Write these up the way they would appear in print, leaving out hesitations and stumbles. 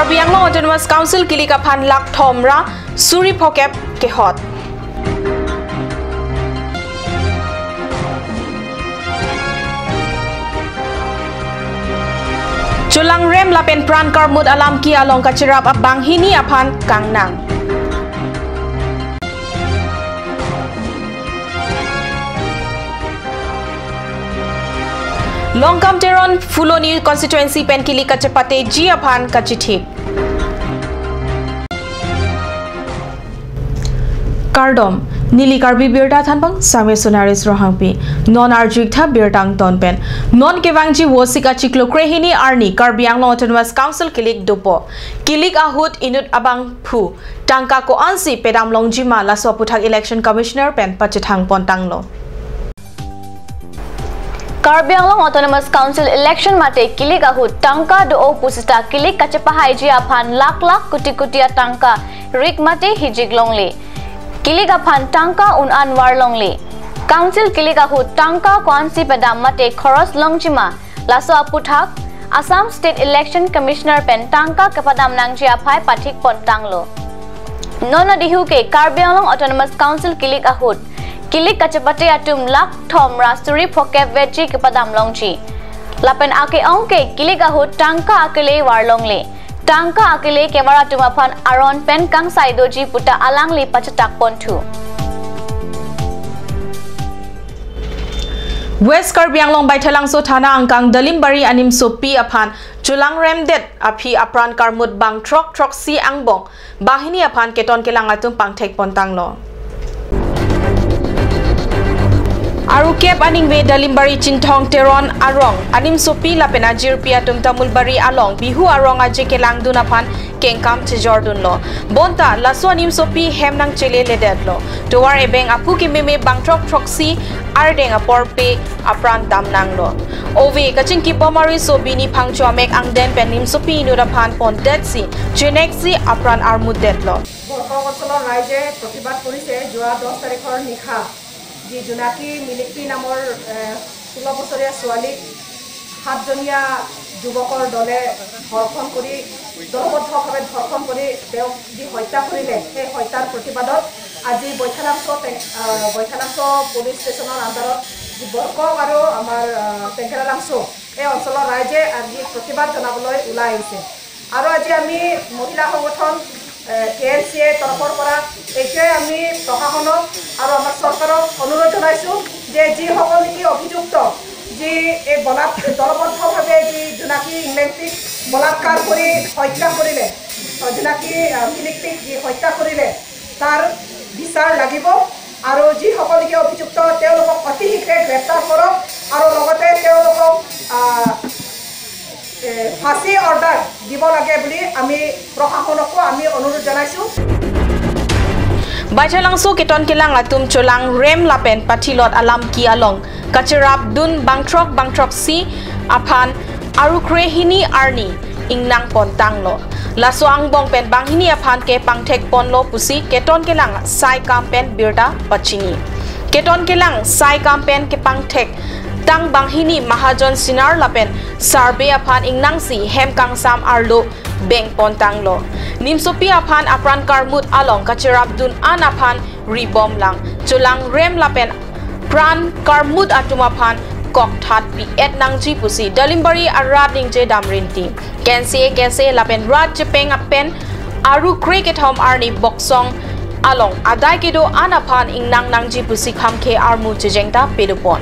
Karbi Anglong Autonomous Council kilik aphan lak thomra suri phokep kehot. Chulang rem lapen pran karmud alam ki along kachirap abang hini aphan kangnang. Longkam Teron Fuloni constituency pen kili kacepate ji aphan kachithik. Kardom Nili Karbi Birda Thanbang Same Sonaris Rohangpi Non Arjik Tha Birtang Tonpen Non Kevangji Wosika Chiklo Krehini Arni Karbi Anglong Autonomous Council Kilik Dopo Kilik Ahut Inut Abang Phu Tangka Ko Ansi Pedam Longjima Laso Puthak Election Commissioner Pen Pachithang Pontanglo Karbi Anglong Autonomous Council election mate kilik ahut tangka do pusita kilik kacepahai ji aphan lak kuti tangka rik mate hijik longli kilik aphan tangka unan war longli council kilik ahut tangka kwansi pedam mate khoros longjima laso aputhak Assam State Election Commissioner pen tangka kepadam nangji aphai pathik pontanglo nona dihu ke Karbi Anglong Autonomous Council kilik ahut kilik kacepate atum lak thom rasturi phokep veji kepadam longchi lapen ake ongke kilik ahut tangka akele warlongle tangka akele kemara tumaphan aron pen kang saidoji puta alangli pachatak pontu West Karbi Anglong Baithalangso Thana Angkang Dalimbari Anim Sopi aphan Chulang Remdet aphi apran karmut bang trok si angbong bahini aphan keton kelang atum pangthek pontanglo Arukep aning ve Dalimbari Chinthong Teron Arong Anim Sopi lapena jirpia tum Tamulbari along bihu arong aje kelang dunapan kengkam chejordun lo bonta laso Anim Sopi hemnang chele ledetlo towar ebeng apu kimeme bangtrok si ardeng aporpe apran tamnang lo ove kaching kipomari sobini phangchomek angden penim Sopi nurapan pondetsi chenexi apran armudetlo বর্তমান রাজ্যে প্রতিবাদ করেছে যোৱা 10 তাৰিখৰ নিশা যি জোনাকী মিলিকী নামৰ 16 বছৰীয়া ছোৱালীক 7জনীয়া যুৱকৰ দলে ধৰ্ষণ কৰি দলবদ্ধভাৱে ধৰ্ষণ কৰি তেওঁক যি হত্যা কৰিলে সেই হত্যাৰ প্ৰতিবাদত আজি বৈঠালাংছ পুলিচ ষ্টেচনৰ আণ্ডাৰত যি বৰকক আৰু আমাৰ টেংকেৰালাংছ এই অঞ্চলৰ ৰাইজে আজি প্ৰতিবাদ জনাবলৈ ওলাই আহিছে আৰু আজি আমি মহিলা সংগঠন KLCA তৰফৰ পৰা এইটোৱে আমি প্ৰশাসনক আৰু আমাৰ চৰকাৰক অনুৰোধ জনাইছো যে যি সকল কি অভিযুক্ত যি এই দলবদ্ধভাৱে যি জোনাকী ইংলেণ্ডিক বলাৎকাৰ কৰি হত্যা কৰিলে জোনাকী মিলিকীক যি হত্যা কৰিলে তাৰ বিচাৰ লাগিব আৰু যি সকল কি অভিযুক্ত তেওঁলোকক অতি শীঘ্ৰে গ্ৰেপ্তাৰ কৰক আৰু লগতে তেওঁলোকক ফাঁসি অর্ডার দিব লাগে বুলি আমি প্রশাসনকো আমি অনুরোধ জানাইছো Baithalangso keton kelang atum cholang rem lapen pathilot alam ki along kachirap dun bangtrok si aphan aru krehini arni ingnang pontanglo laso angbong pen banghini aphan ke pangthek ponlo pusi keton kelang sai kampen birda pachini keton kelang sai kampen ke pangthek Tang banghini mahajon sinar lapen sarbe aphan ingnangsi hem kangsam arlo beng pontanglo nimsopi aphan apran karmut along kachirabdun an aphan ribom lang chulang rem lapen pran karmut atumaphan kok that pi et nangji pusi Dalimbari arat ningje damrinti kense lapen rat chepeng apen aru kriketom arni boksong along adai kedo an aphan ingnang nangji pusi khamke armu chejengta pedupon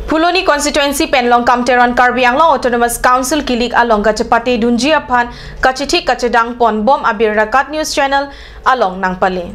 Fuloni constituency penlong kamteron Karbi Anglong Autonomous Council kilik along kachapate dunji aphan kachithik kachedang pon bom abir rakat news channel along nangpale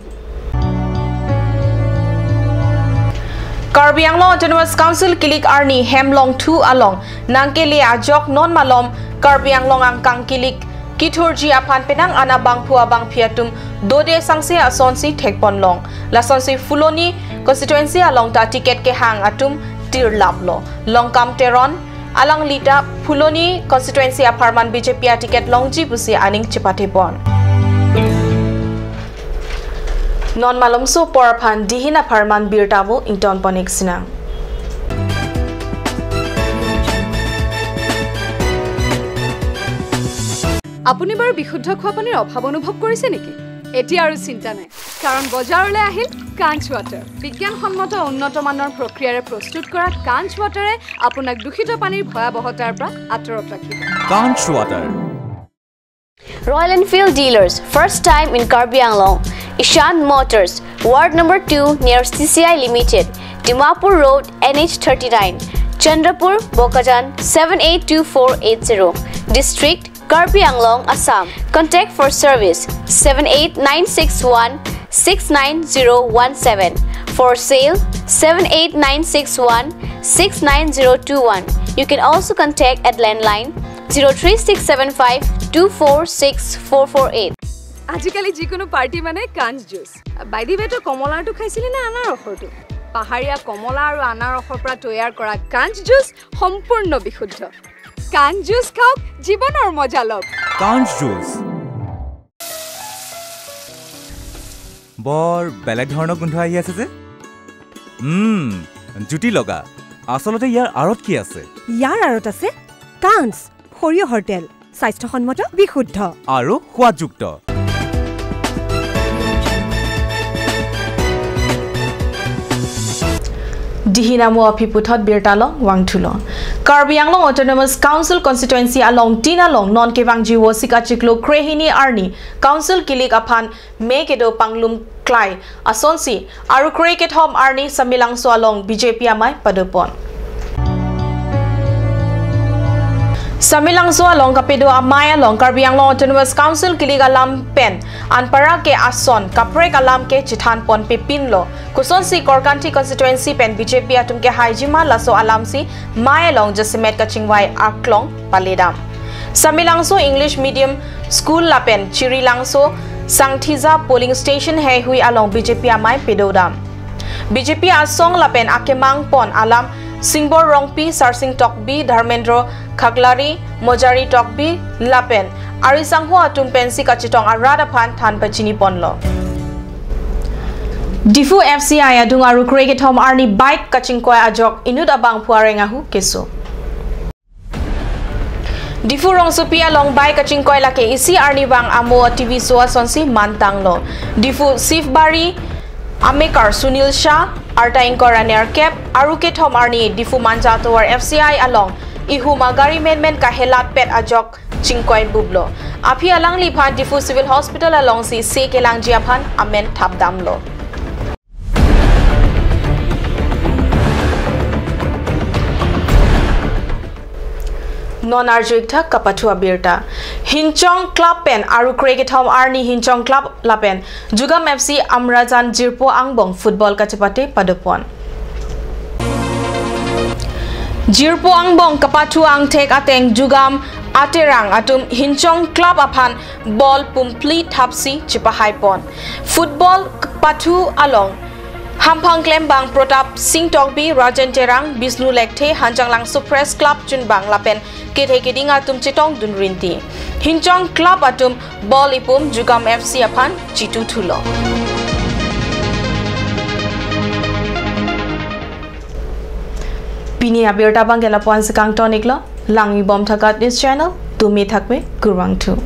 Karbi Anglong Autonomous Council kilik arni hemlong 2 along nangkele ajok non malom Karbi Anglong angkang kilik Kiturji aphan penang ana bang phua bang phiatum dode sangse asonsi thekponlong lasonsi Fuloni constituency along ta ticket ke hang atum tir lablo longkam teron alang lita Fuloni constituency aparman BJP ticket longji busi aning chipate pon Non malum so porphan dihina farman birtabo ington poniksina. আপুনি বাৰু বিশুদ্ধ খোৱা পানীৰ অভাৱ অনুভৱ কৰিছে নেকি? এতিয়া আৰু চিন্তা নাই কাৰণ বজাৰলৈ আহিল কাঞ্চ ৱাটাৰ বিজ্ঞানসন্মত উন্নত মানৰ প্ৰক্ৰিয়াৰে প্ৰস্তুত কৰা কাঞ্চ ৱাটাৰে আপোনাক দূষিত পানীৰ ভয়াৱহতাৰ পৰা আঁতৰত ৰাখিব। কাঞ্চ water Royal Enfield dealers, first time in Karbi Anglong. Ishan Motors, Ward number 2 near CCI Limited, Dimapur Road, NH39, Chandrapur, Bokajan 782480, District Karbi Anglong, Assam. Contact for service 78961 69017. For sale 78961 69021. You can also contact at landline 03675 246448. আজিকালি যিকোনো party মানে কাঞ্চ juice বাইদি বেটো কমলাটো খাইছিলি না আনাৰসৰটো পাহাৰীয়া কমলা আৰু আনাৰসৰ পৰা তৈয়াৰ কৰা কাঞ্চ জুচ সম্পূৰ্ণ বিশুদ্ধ কাঞ্চ জুচ খাওক জীৱনৰ মজা লওক কাঞ্চ জুচ বৰ বেলেগ ধৰণৰ গোন্ধ আহি আছে যে জুটি লগা আসলতে ইয়াৰ আৰত কি আছে ইয়াৰ আৰত আছে কাঞ্চ সৰিয়হৰ তেল স্বাস্থ্যসন্মত বিশুদ্ধ আৰু সোৱাদযুক্ত Dihinamu apiputhot birtalong wangthulo. Karbi Anglong Autonomous Council constituency along Tinalong non kevangji wo sikachiklo krehini arni council kilik aphan mekedo panglum klai asonsi aru kreket hom arni samilangso along BJP amai padopon. Samilangso along kapedo amai along Karbi Anglong Autonomous Council kilik alam pen anpara ke ason kaprek alam ke chithan pon pepin lo kusonsi korkanti constituency pen BJP atum ke haijima laso alamsi mai along jasimet kachingwai aklong paledam Samilangso English medium school lapen chirilangso sangthiza polling station he hui along BJP amai pedodam BJP asong lapen akemang pon alam Singbor Rongpi Sarsing Tokbi Dharmendro Khaglari Mojari Tokbi Lapen Arisangho atum pensi kachitong arada phan than pachini ponlo Difu FCI adung aru kreket hom arni bike kachingkoi ajok inut abang puarengahu keso Difu Rongsopia long bike kachingkoi lake isi arni bang amo TV soa sonsi mantanglo Difu Sifbari Amekar Sunil Shah Arta Inkora Nerkep Aruket Hom Arni Difu Manjato or FCI along Ihu Magari Menmen Kahelat Pet Ajok Chingkoi Bublo Api Alang Lipan Difu Civil Hospital along si Se Kelang Jiapan Amen Tabdamlo Non-arjuikta kapatua birta Hinchong Club Pen Aru Cricket Home Arni Hinchong Club Lapen Jugam FC Amrazan Jirpo Angbong Football Kachapate Padopon Jirpo Angbong Kapatua Angtek Ateng Jugam Aterang Atum Hinchong Club Apan Ball Pumpli Tapsi Chipahaipon Football Patu Along Hampang Klembang Protap Sing Tokbi Rajan Terang Bisnu Lekte Hanjanglang Suppress Club Junbang Lapen Kete Keding Atum Chitong Dunrinti Hinchong Club Atum Ball Ipum Jugam FC Apan Chitu Thulo Bini Abirta Bangela Pon Sekang Toniklo Langi Bom Thakat this channel Tumi Thakme Kurwang Tu